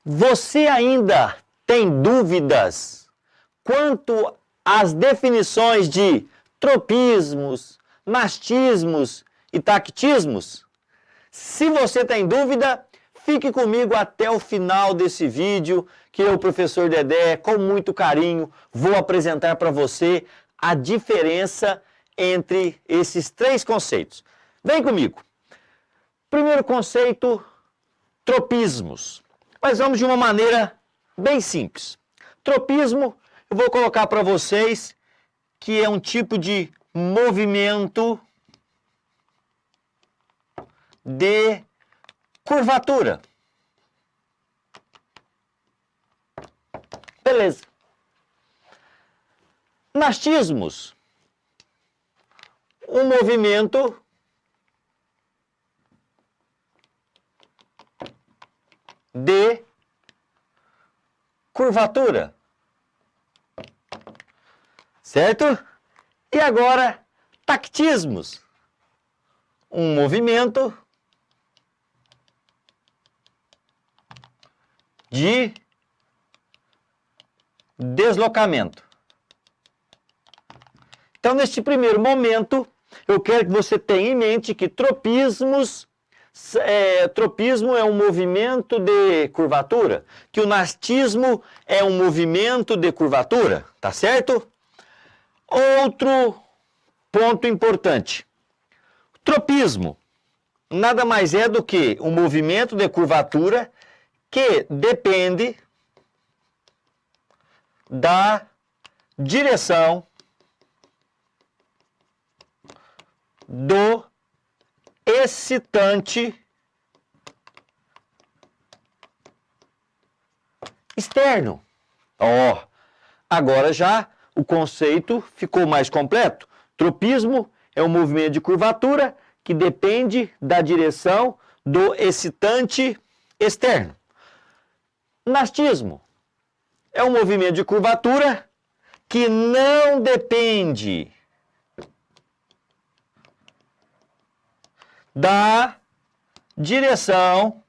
Você ainda tem dúvidas quanto às definições de tropismos, nastismos e tactismos? Se você tem dúvida, fique comigo até o final desse vídeo, que eu, professor Dedé, com muito carinho, vou apresentar para você a diferença entre esses três conceitos. Vem comigo. Primeiro conceito, tropismos. Mas vamos de uma maneira bem simples. Tropismo, eu vou colocar para vocês que é um tipo de movimento de curvatura. Beleza. Nastismos, um movimento de curvatura. Certo? E agora, tactismos, um movimento de deslocamento. Então, neste primeiro momento, eu quero que você tenha em mente que tropismo é um movimento de curvatura, que o nastismo é um movimento de curvatura, tá certo? Outro ponto importante. Tropismo nada mais é do que um movimento de curvatura que depende da direção do excitante externo. Ó, agora já o conceito ficou mais completo. Tropismo é um movimento de curvatura que depende da direção do excitante externo. Nastismo é um movimento de curvatura que não depende da direção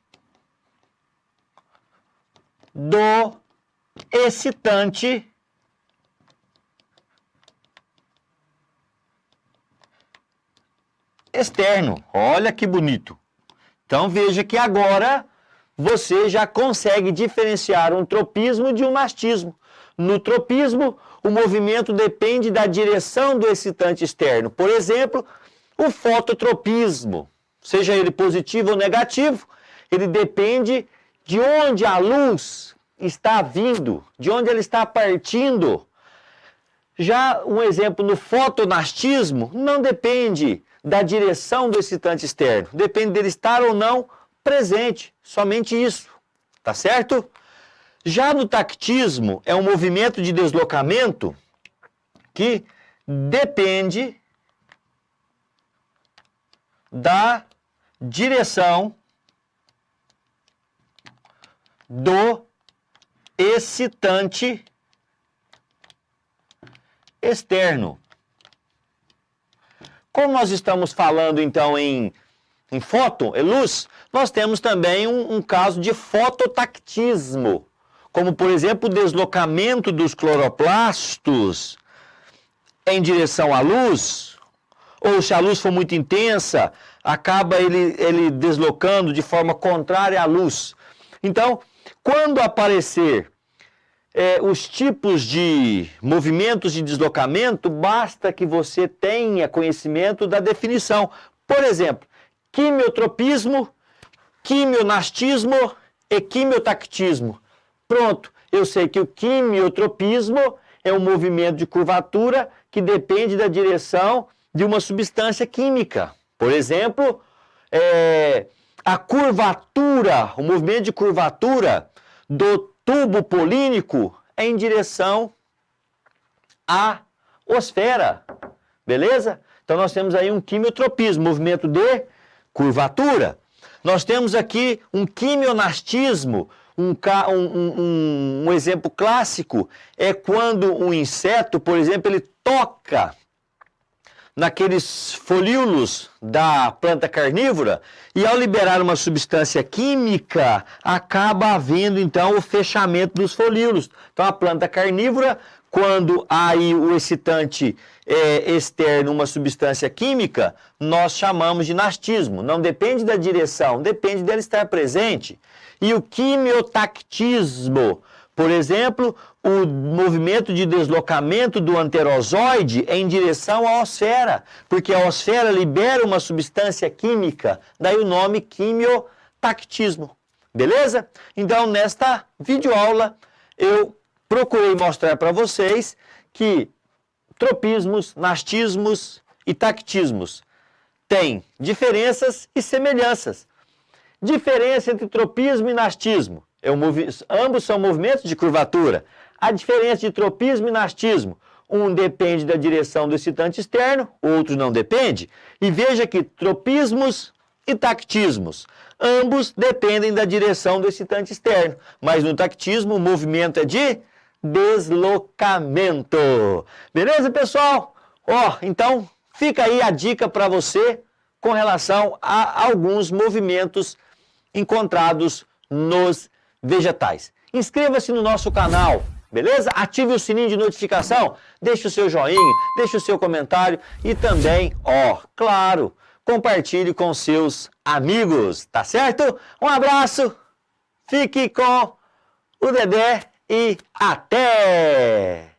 do excitante externo. Olha que bonito. Então veja que agora você já consegue diferenciar um tropismo de um nastismo. No tropismo, o movimento depende da direção do excitante externo. Por exemplo, o fototropismo, seja ele positivo ou negativo, ele depende de onde a luz está vindo, de onde ela está partindo. Já um exemplo no fotonastismo não depende da direção do excitante externo, depende dele estar ou não presente, somente isso, tá certo? Já no tactismo é um movimento de deslocamento que depende da direção do excitante externo. Como nós estamos falando então em fóton, luz, nós temos também um caso de fototactismo, como por exemplo o deslocamento dos cloroplastos em direção à luz, ou se a luz for muito intensa, acaba ele deslocando de forma contrária à luz. Então, quando aparecer os tipos de movimentos de deslocamento, basta que você tenha conhecimento da definição. Por exemplo, quimiotropismo, quimionastismo e quimiotactismo. Pronto, eu sei que o quimiotropismo é um movimento de curvatura que depende da direção de uma substância química. Por exemplo, a curvatura, o movimento de curvatura do tubo polínico é em direção à osfera, beleza? Então nós temos aí um quimiotropismo, movimento de curvatura. Nós temos aqui um quimionastismo, um exemplo clássico é quando um inseto, por exemplo, ele toca naqueles folíolos da planta carnívora e ao liberar uma substância química, acaba havendo então o fechamento dos folíolos. Então a planta carnívora, quando há aí o excitante externo, uma substância química, nós chamamos de nastismo. Não depende da direção, depende dela estar presente. E o quimiotactismo, por exemplo, o movimento de deslocamento do anterozoide em direção à osfera, porque a osfera libera uma substância química, daí o nome quimiotactismo. Beleza? Então, nesta videoaula, eu procurei mostrar para vocês que tropismos, nastismos e tactismos têm diferenças e semelhanças. Diferença entre tropismo e nastismo. Ambos são movimentos de curvatura. A diferença de tropismo e nastismo, um depende da direção do excitante externo, o outro não depende. E veja que tropismos e tactismos, ambos dependem da direção do excitante externo. Mas no tactismo o movimento é de deslocamento. Beleza, pessoal? Então fica aí a dica para você com relação a alguns movimentos encontrados nos vegetais. Inscreva-se no nosso canal, beleza? Ative o sininho de notificação, deixe o seu joinha, deixe o seu comentário e também, claro, compartilhe com seus amigos, tá certo? Um abraço, fique com o Dedé e até!